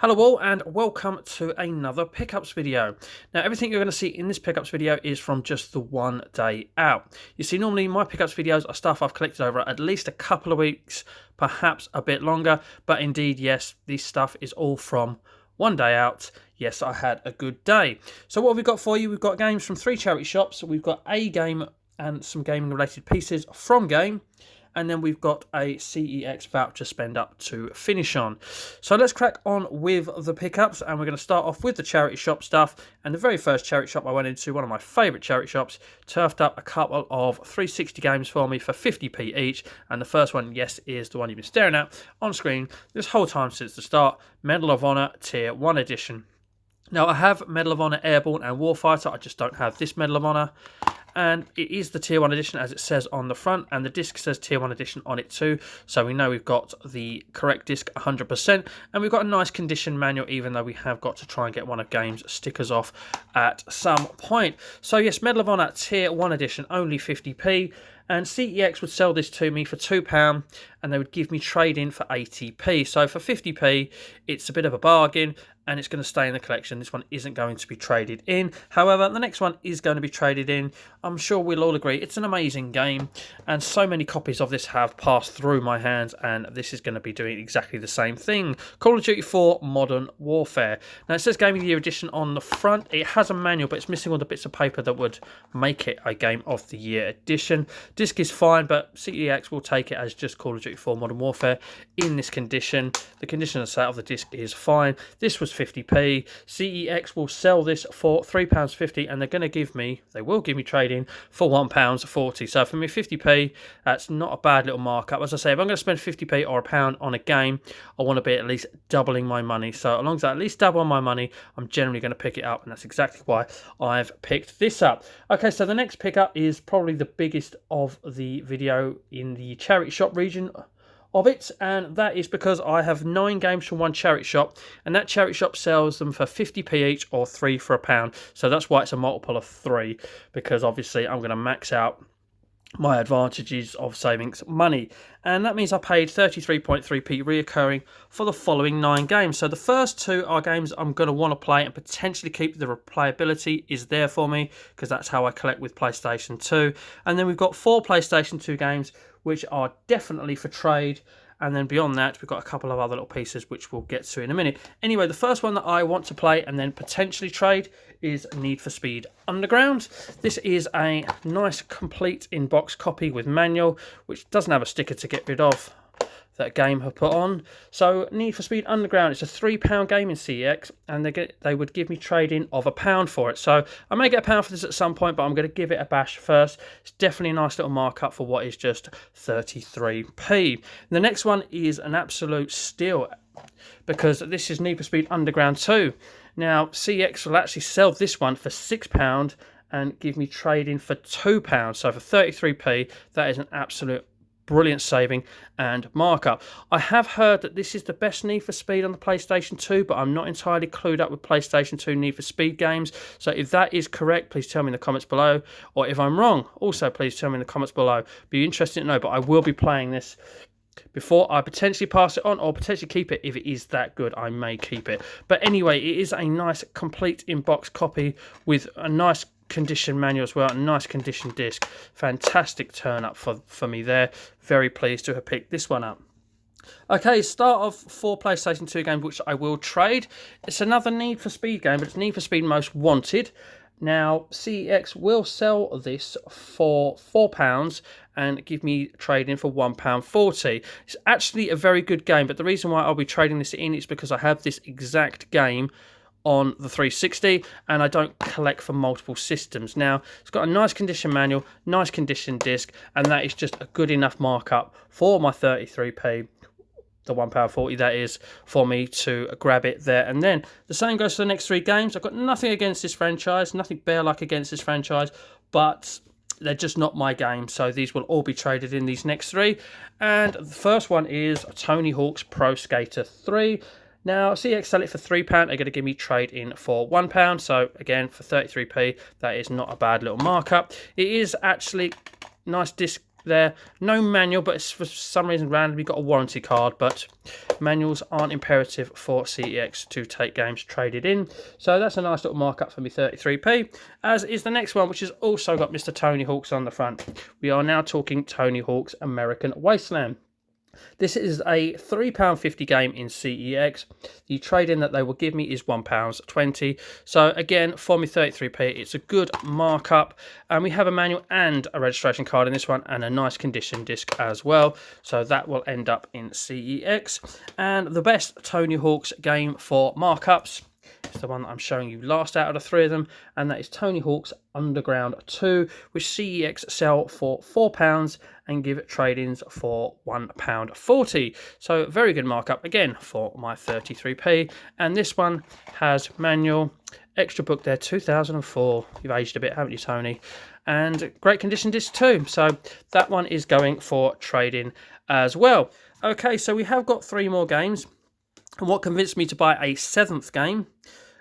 Hello all and welcome to another pickups video. Now everything you're going to see in this pickups video is from just the one day out. You see, normally my pickups videos are stuff I've collected over at least a couple of weeks, perhaps a bit longer, but indeed yes, this stuff is all from one day out. Yes, I had a good day. So what have we got for you? We've got games from 3 charity shops. We've got a game and some gaming related pieces from Game. And then we've got a CEX voucher spend up to finish on. So let's crack on with the pickups, and we're going to start off with the charity shop stuff. And the very first charity shop I went into, one of my favourite charity shops, turfed up a couple of 360 games for me for 50p each. And the first one, yes, is the one you've been staring at on screen this whole time since the start, Medal of Honor Tier 1 Edition. Now, I have Medal of Honor Airborne and Warfighter, I just don't have this Medal of Honor. And it is the Tier 1 edition as it says on the front, and the disc says Tier 1 edition on it too, so we know we've got the correct disc 100%, and we've got a nice condition manual, even though we have got to try and get one of Game's stickers off at some point. So yes, Medal of Honor Tier 1 edition, only 50p, and CEX would sell this to me for £2, and they would give me trade-in for 80p. So for 50p, it's a bit of a bargain, and it's going to stay in the collection. This one isn't going to be traded in. However, the next one is going to be traded in. I'm sure we'll all agree it's an amazing game, and so many copies of this have passed through my hands, and this is going to be doing exactly the same thing. Call of Duty 4 Modern Warfare. Now, it says Game of the Year Edition on the front. It has a manual, but it's missing all the bits of paper that would make it a Game of the Year Edition. Disc is fine, but CEX will take it as just Call of Duty 4 Modern Warfare in this condition. The condition of the disc is fine. This was 50p. CEX will sell this for £3.50, and they will give me trading for £1.40. So for me, 50p, that's not a bad little markup. As I say, if I'm going to spend 50p or £1 on a game, I want to be at least doubling my money. So as long as I at least double my money, I'm generally going to pick it up, and that's exactly why I've picked this up. Okay, so the next pickup is probably the biggest of the video in the charity shop region of it, and that is because I have 9 games from one charity shop, and that charity shop sells them for 50p each or 3 for £1. So that's why it's a multiple of 3, because obviously I'm going to max out my advantages of saving some money, and that means I paid 33.3p reoccurring for the following 9 games. So the first 2 are games I'm going to want to play and potentially keep. The replayability is there for me because that's how I collect with PlayStation 2, and then we've got 4 PlayStation 2 games which are definitely for trade, and then beyond that we've got a couple of other little pieces which we'll get to in a minute. Anyway, the first one that I want to play and then potentially trade is Need for Speed Underground. This is a nice complete in-box copy with manual, which doesn't have a sticker to get rid of that Game have put on. So Need for Speed Underground, it's a £3 game in CEX, and they would give me trading of £1 for it. So I may get £1 for this at some point, but I'm going to give it a bash first. It's definitely a nice little markup for what is just 33p. The next one is an absolute steal, because this is Need for Speed Underground 2. Now CEX will actually sell this one for £6 and give me trading for £2. So for 33p, that is an absolute brilliant saving and markup. I have heard that this is the best Need for Speed on the PlayStation 2, but I'm not entirely clued up with PlayStation 2 Need for Speed games. So if that is correct, please tell me in the comments below. Or if I'm wrong, also please tell me in the comments below. Be interested to know, but I will be playing this before I potentially pass it on, or potentially keep it. If it is that good, I may keep it. But anyway, it is a nice complete in-box copy with a nice condition manual as well, a nice condition disc. Fantastic turn up for me there. Very pleased to have picked this one up. Okay, start of 4 PlayStation 2 games which I will trade. It's another Need for Speed game, but it's Need for Speed Most Wanted. Now CEX will sell this for £4 and give me trading for £1.40. It's actually a very good game, but the reason why I'll be trading this in is because I have this exact game on the 360, and I don't collect for multiple systems. Now, it's got a nice condition manual, nice condition disc, and that is just a good enough markup for my 33p, the £1.40 that is, for me to grab it there and then. The same goes for the next 3 games. I've got nothing against this franchise, nothing bear-like against this franchise, but they're just not my game, so these will all be traded in, these next 3. And the first one is Tony Hawk's Pro Skater 3. Now, CEX sell it for £3. They're going to give me trade in for £1. So, again, for 33p, that is not a bad little markup. It is actually nice disc there. No manual, but it's for some reason randomly got a warranty card, but manuals aren't imperative for CEX to take games traded in. So that's a nice little markup for me 33p, as is the next one, which has also got Mr. Tony Hawk's on the front. We are now talking Tony Hawk's American Wasteland. This is a £3.50 game in CEX. The trade-in that they will give me is £1.20. So again, for me 33p, it's a good markup. And we have a manual and a registration card in this one, and a nice condition disc as well. So that will end up in CEX. And the best Tony Hawk's game for markups, it's the one that I'm showing you last out of the three of them, and that is Tony Hawk's Underground 2, which CEX sell for £4 and give trade-ins for £1.40. So very good markup again for my 33p. And this one has manual, extra book there, 2004. You've aged a bit, haven't you, Tony? And great condition disc too. So that one is going for trade-in as well. Okay, so we have got 3 more games. And what convinced me to buy a 7th game,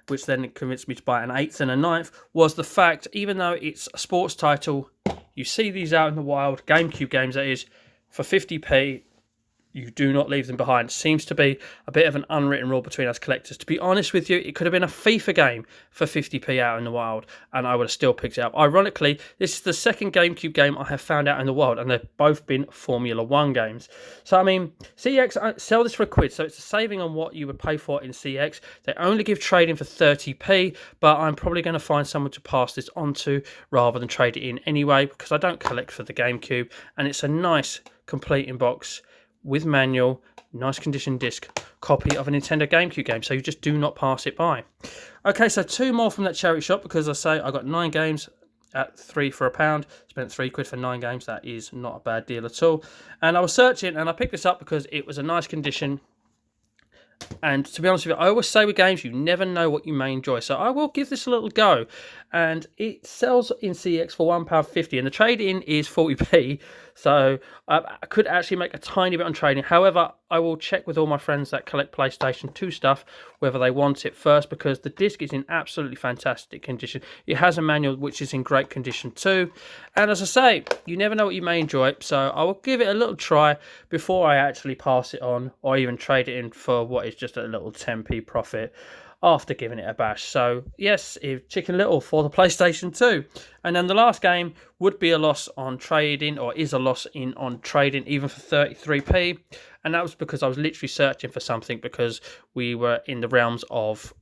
which then convinced me to buy an 8th and a 9th, was the fact, even though it's a sports title, you see these out in the wild, Gamecube games that is, for 50p, you do not leave them behind. Seems to be a bit of an unwritten rule between us collectors. To be honest with you, it could have been a FIFA game for 50p out in the wild, and I would have still picked it up. Ironically, this is the second Gamecube game I have found out in the wild, and they've both been Formula 1 games. So, I mean, CX sell this for a quid, so it's a saving on what you would pay for in CX. They only give trading for 30p, but I'm probably going to find someone to pass this on to rather than trade it in anyway, because I don't collect for the Gamecube, and it's a nice complete in box with manual, nice condition disc copy of a Nintendo GameCube game, so you just do not pass it by. Okay, so 2 more from that charity shop, because I say I got 9 games at 3 for £1. Spent £3 for 9 games. That is not a bad deal at all. And I was searching, and I picked this up because it was a nice condition. And to be honest with you, I always say with games, you never know what you may enjoy. So I will give this a little go. And it sells in CX for £1.50. And the trade-in is 40p. So I could actually make a tiny bit on trading. However, I will check with all my friends that collect PlayStation 2 stuff whether they want it first, because the disc is in absolutely fantastic condition. It has a manual which is in great condition too. And as I say, you never know what you may enjoy. So I will give it a little try before I actually pass it on or even trade it in for what is just a little 10p profit after giving it a bash. So yes, Chicken Little for the PlayStation 2. And then the last game would be a loss on trading, or is a loss in on trading, even for 33p. And that was because I was literally searching for something, because we were in the realms of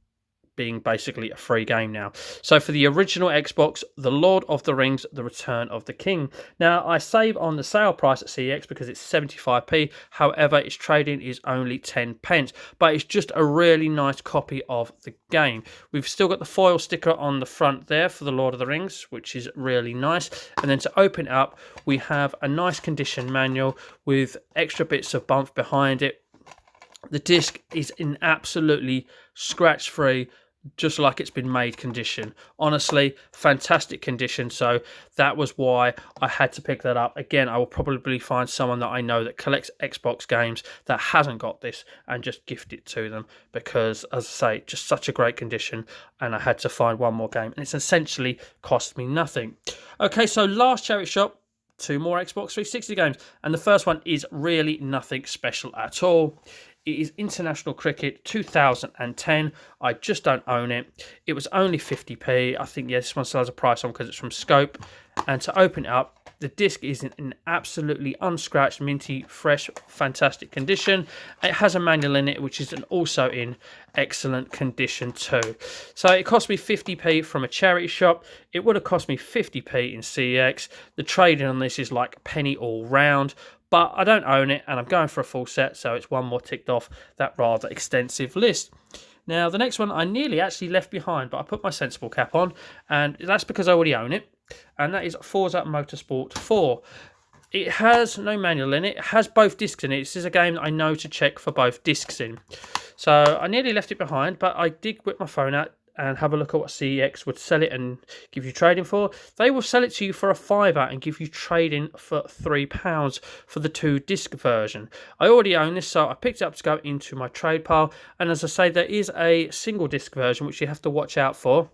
being basically a free game now. So for the original Xbox, The Lord of the Rings, The Return of the King. Now, I save on the sale price at CEX because it's 75p. However, its trading is only 10p. But it's just a really nice copy of the game. We've still got the foil sticker on the front there for The Lord of the Rings, which is really nice. And then to open it up, we have a nice condition manual with extra bits of bump behind it. The disc is in absolutely scratch-free, just like it's been made condition. Honestly, fantastic condition. So that was why I had to pick that up. Again, I will probably find someone that I know that collects Xbox games that hasn't got this and just gift it to them, because, as I say, just such a great condition, and I had to find one more game, and it's essentially cost me nothing. Okay, so last charity shop, 2 more Xbox 360 games, and the first one is really nothing special at all. It is International Cricket 2010. I just don't own it. It was only 50p. I think, yeah, this one still has a price on because it's from Scope. And to open it up, the disc is in absolutely unscratched, minty, fresh, fantastic condition. It has a manual in it, which is also in excellent condition too. So it cost me 50p from a charity shop. It would have cost me 50p in CX. The trading on this is like penny all round. But I don't own it, and I'm going for a full set, so it's one more ticked off that rather extensive list. Now, the next one I nearly actually left behind, but I put my sensible cap on, and that's because I already own it, and that is Forza Motorsport 4. It has no manual in it. It has both discs in it. This is a game that I know to check for both discs in. So I nearly left it behind, but I did whip my phone out and have a look at what CEX would sell it and give you trading for. They will sell it to you for a £5 and give you trading for £3 for the 2-disc version. I already own this, so I picked it up to go into my trade pile. And as I say, there is a single disc version which you have to watch out for.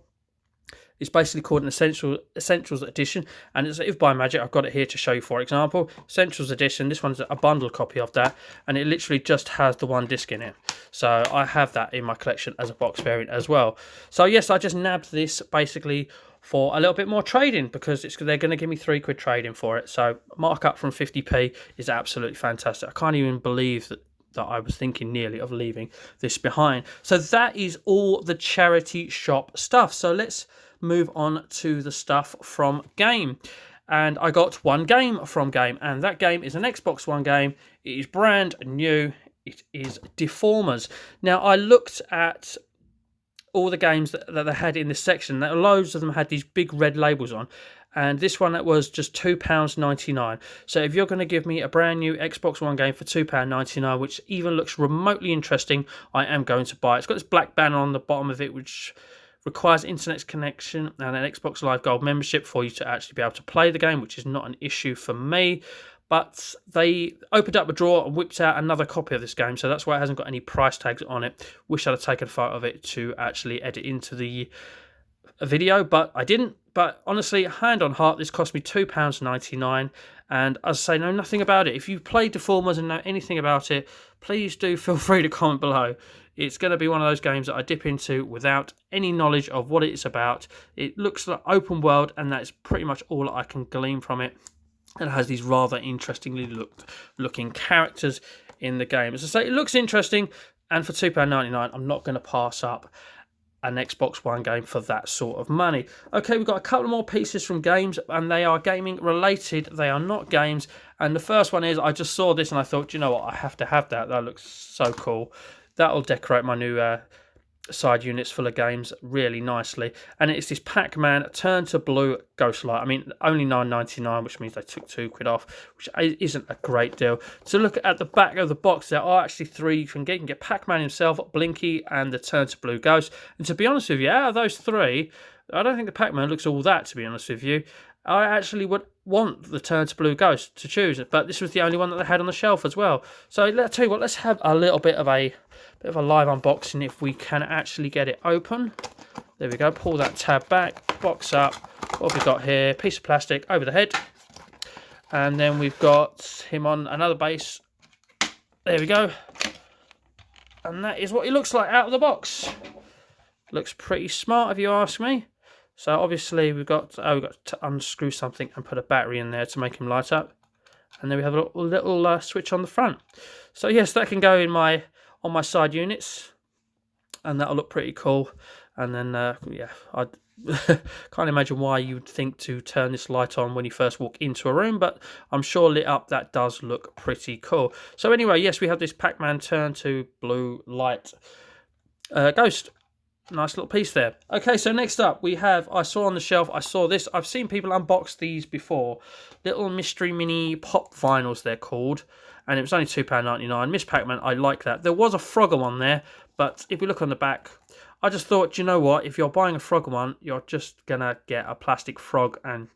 It's basically called an Essentials Edition, and it's if by magic, I've got it here to show you. For example, Essentials Edition. This one's a bundle copy of that, and it literally just has the one disc in it. So I have that in my collection as a box variant as well. So yes, I just nabbed this basically for a little bit more trading, because they're going to give me £3 trading for it. So markup from 50p is absolutely fantastic. I can't even believe that I was thinking nearly of leaving this behind. So that is all the charity shop stuff. So let's move on to the stuff from Game. And I got one game from Game, and that game is an Xbox One game. It is brand new. It is Deformers. Now, I looked at all the games that they had in this section. Loads of them had these big red labels on, and this one that was just £2.99. So if you're going to give me a brand new Xbox One game for £2.99, which even looks remotely interesting, I am going to buy it. It's got this black banner on the bottom of it, which requires internet connection and an Xbox Live Gold membership for you to actually be able to play the game, which is not an issue for me. But they opened up a drawer and whipped out another copy of this game, so that's why it hasn't got any price tags on it. Wish I'd have taken a photo of it to actually edit into the video, but I didn't. But honestly, hand on heart, this cost me £2.99, and as I say, know nothing about it. If you've played Deformers and know anything about it, please do feel free to comment below. It's going to be one of those games that I dip into without any knowledge of what it's about. It looks like open world, and that's pretty much all I can glean from it. And it has these rather interestingly looking characters in the game. As I say, it looks interesting, and for £2.99, I'm not going to pass up an Xbox One game for that sort of money. Okay, we've got a couple more pieces from games, and they are gaming related. They are not games. And the first one is, I just saw this and I thought, you know what, I have to have that. That looks so cool. That'll decorate my new side units full of games really nicely. And it's this Pac-Man Turn to Blue Ghostlight. I mean, only £9.99, which means they took £2 off, which isn't a great deal. So look at the back of the box. There are actually three you can get. You can get Pac-Man himself, Blinky, and the Turn to Blue Ghost. And to be honest with you, out of those three, I don't think the Pac-Man looks all that, to be honest with you. I actually would want the Turn to Blue Ghost to choose it, but this was the only one that they had on the shelf as well. So let's tell you what, let's have a little bit of a live unboxing if we can actually get it open. There we go. Pull that tab back, box up. What have we got here? Piece of plastic over the head, and then we've got him on another base. There we go, and that is what he looks like out of the box. Looks pretty smart if you ask me. So obviously we've got to unscrew something and put a battery in there to make him light up, and then we have a little switch on the front. So yes, that can go in on my side units, and that'll look pretty cool. And then yeah, I can't imagine why you'd think to turn this light on when you first walk into a room, but I'm sure lit up that does look pretty cool. So anyway, yes, we have this Pac-Man Turn to Blue Light Ghost. Nice little piece there. Okay, so next up we have, I saw on the shelf, I saw this. I've seen people unbox these before. Little mystery mini pop vinyls, they're called. And it was only £2.99. Miss Pac-Man, I like that. There was a Frogger one there, but if we look on the back, I just thought, you know what? If you're buying a Frogger one, you're just going to get a plastic frog, and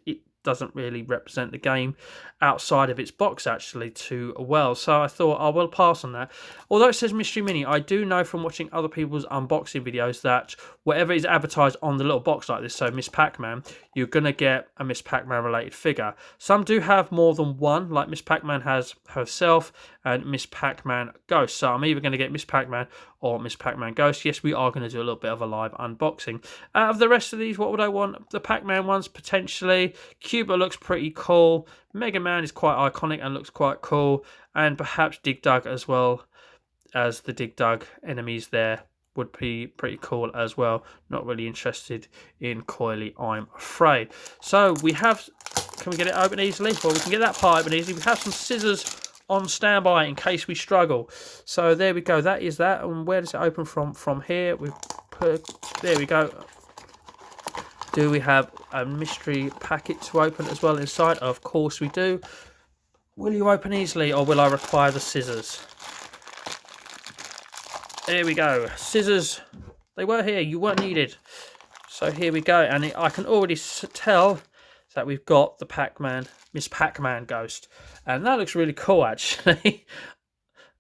it doesn't really represent the game outside of its box actually too well. So I thought I will pass on that. Although it says Mystery Mini, I do know from watching other people's unboxing videos that whatever is advertised on the little box like this, so Miss Pac-Man, you're going to get a Miss Pac-Man related figure. Some do have more than one, like Miss Pac-Man has herself and Miss Pac-Man Ghost. So I'm either going to get Miss Pac-Man or Miss Pac-Man Ghost. Yes, we are going to do a little bit of a live unboxing. Out of the rest of these, what would I want? The Pac-Man ones, potentially. Cuba looks pretty cool. Mega Man is quite iconic and looks quite cool. And perhaps Dig Dug as well, as the Dig Dug enemies there would be pretty cool as well. Not really interested in Coily, I'm afraid. So we have, can we get it open easily? Well, we can get that part open easily. We have some scissors on standby in case we struggle. So there we go, that is that. And where does it open from? From here. We put, there we go. Do we have a mystery packet to open as well inside? Of course we do. Will you open easily, or will I require the scissors? There we go. Scissors. They were here. You weren't needed. So here we go. And I can already tell that we've got the Pac-Man, Miss Pac-Man Ghost. And that looks really cool, actually.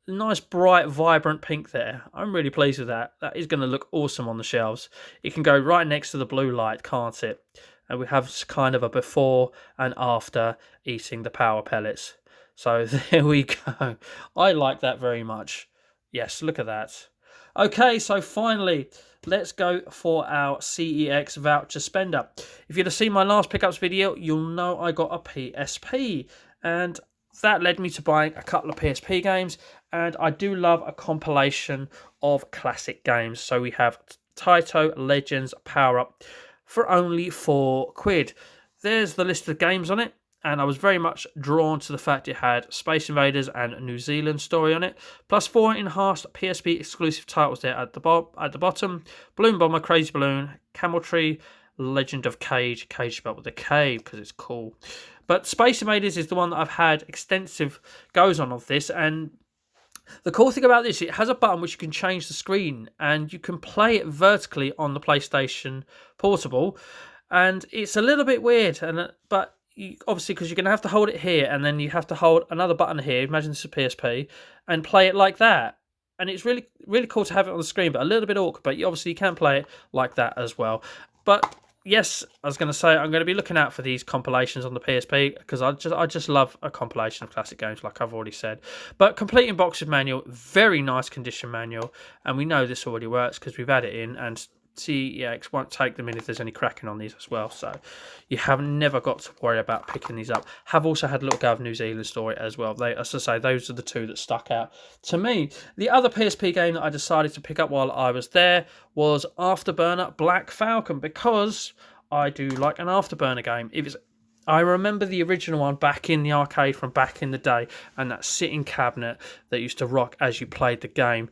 Nice, bright, vibrant pink there. I'm really pleased with that. That is going to look awesome on the shelves. It can go right next to the blue light, can't it? And we have kind of a before and after eating the power pellets. So there we go. I like that very much. Yes, look at that. Okay, so finally, let's go for our CEX voucher spender. If you'd have seen my last pickups video, you'll know I got a PSP. And that led me to buying a couple of PSP games, and I do love a compilation of classic games. So we have Taito Legends Power Up for only £4. There's the list of games on it, and I was very much drawn to the fact it had Space Invaders and New Zealand Story on it, plus 4 enhanced PSP exclusive titles there at the bottom: Balloon Bomber, Crazy Balloon, Camel Tree, Legend of Cage, Cage spelled with a K because it's cool. But Space Invaders is the one that I've had extensive goes on of this, and the cool thing about this, it has a button which you can change the screen, and you can play it vertically on the PlayStation Portable, and it's a little bit weird, but obviously because you're going to have to hold it here, and then you have to hold another button here, imagine this is a PSP, and play it like that. And it's really, really cool to have it on the screen, but a little bit awkward, but obviously you can play it like that as well. But yes, I was going to say I'm going to be looking out for these compilations on the PSP because I just love a compilation of classic games, like I've already said. But complete in box with manual, very nice condition manual, and we know this already works because we've had it in, and CEX won't take them in if there's any cracking on these as well. So you have never got to worry about picking these up. Have also had a little go of New Zealand Story as well. They, as I say, those are the two that stuck out to me. The other PSP game that I decided to pick up while I was there was Afterburner Black Falcon, because I do like an Afterburner game. I remember the original one back in the arcade from back in the day, and that sitting cabinet that used to rock as you played the game.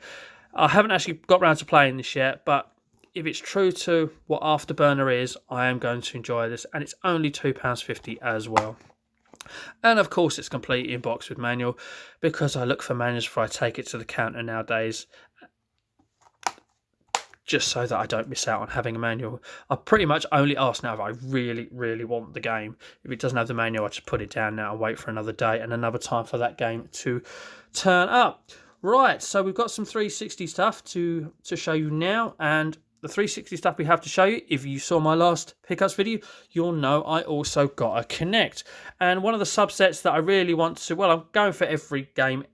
I haven't actually got around to playing this yet, but if it's true to what Afterburner is, I am going to enjoy this, and it's only £2.50 as well. And of course it's complete in box with manual, because I look for manuals before I take it to the counter nowadays, just so that I don't miss out on having a manual. I pretty much only ask now if I really, really want the game. If it doesn't have the manual, I just put it down now and wait for another day and another time for that game to turn up. Right, so we've got some 360 stuff to show you now, and the 360 stuff we have to show you, if you saw my last pickups video, you'll know I also got a Kinect. And one of the subsets that I really want to, well, I'm going for every game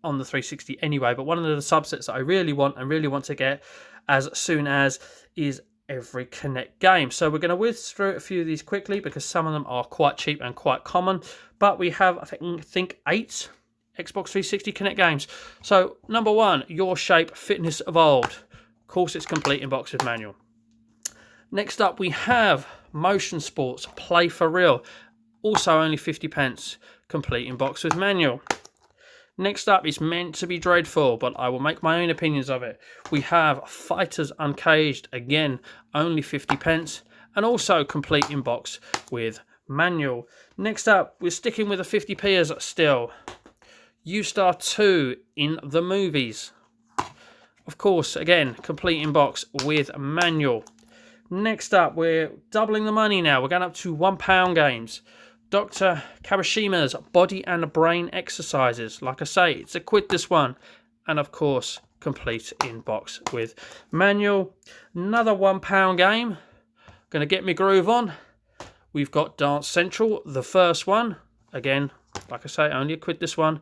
on the 360 anyway, but one of the subsets that I really want to get as soon as is every Kinect game. So we're going to whiz through a few of these quickly because some of them are quite cheap and quite common, but we have, I think 8 Xbox 360 Kinect games. So number 1, Your Shape Fitness Evolved. Of course, it's complete in box with manual. Next up, we have Motion Sports Play for Real. Also only 50p, complete in box with manual. Next up is Meant to be Dreadful, but I will make my own opinions of it. We have Fighters Uncaged, again, only 50p, and also complete in box with manual. Next up, we're sticking with the 50pers still. U-Star 2 in the movies. Of course, again, complete in box with manual. Next up, we're doubling the money now. We're going up to £1 games. Dr. Kawashima's Body and Brain Exercises. Like I say, it's a quid this one. And of course, complete in box with manual. Another £1 game. Going to get me groove on. We've got Dance Central, the first one. Again, like I say, only a quid this one.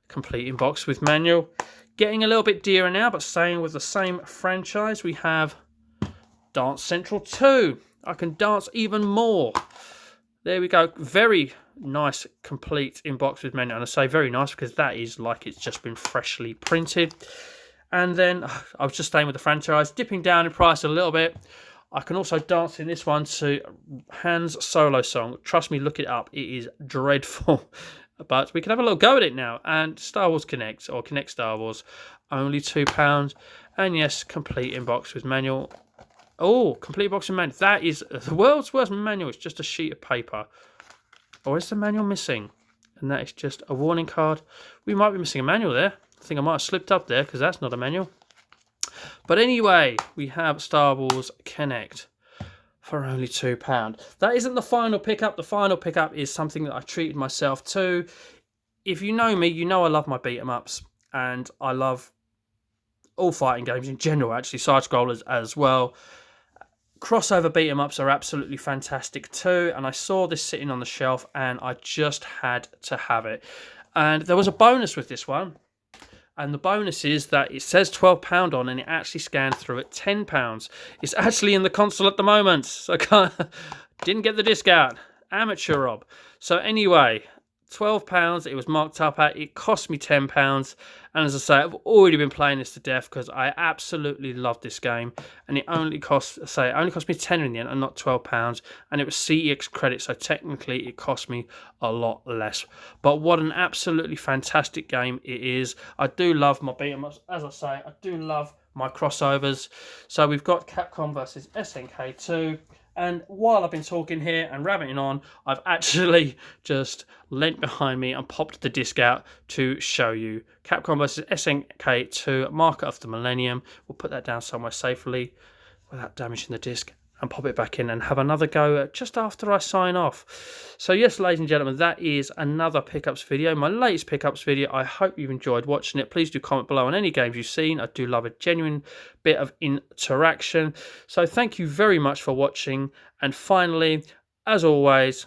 Complete in box with manual. Getting a little bit dearer now, but staying with the same franchise, we have Dance Central 2. I can dance even more. There we go. Very nice, complete in box with manual. And I say very nice because that is like it's just been freshly printed. And then I was just staying with the franchise, dipping down in price a little bit. I can also dance in this one to Han's solo song. Trust me, look it up. It is dreadful. But we can have a little go at it now. And Star Wars Kinect, or Kinect Star Wars, only £2. And yes, complete in box with manual. Oh, complete box with manual. That is the world's worst manual. It's just a sheet of paper. Or is the manual missing? And that is just a warning card. We might be missing a manual there. I think I might have slipped up there because that's not a manual. But anyway, we have Star Wars Kinect for only £2. That isn't the final pickup. The final pickup is something that I treated myself to. If you know me, you know I love my beat 'em ups. and I love all fighting games in general, actually, side scrollers as well. Crossover beat 'em ups are absolutely fantastic too, and I saw this sitting on the shelf and I just had to have it. And there was a bonus with this one, and the bonus is that it says £12 on, and it actually scanned through at £10. It's actually in the console at the moment, so didn't get the discount. Amateur Rob. So anyway, £12 it was marked up at. It cost me £10, and as I say, I've already been playing this to death because I absolutely love this game, and it only cost me 10 in the end and not £12, and it was CEX credit, so technically it cost me a lot less. But what an absolutely fantastic game it is. I do love my beat 'em ups, as I say. I do love my crossovers. So we've got Capcom versus SNK 2. And while I've been talking here and rabbiting on, I've actually just leant behind me and popped the disc out to show you Capcom vs SNK 2, Market of the Millennium. We'll put that down somewhere safely without damaging the disc and pop it back in and have another go just after I sign off. So yes, ladies and gentlemen, that is another pickups video, my latest pickups video. I hope you've enjoyed watching it. Please do comment below on any games you've seen. I do love a genuine bit of interaction. So thank you very much for watching, and finally, as always,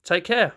take care.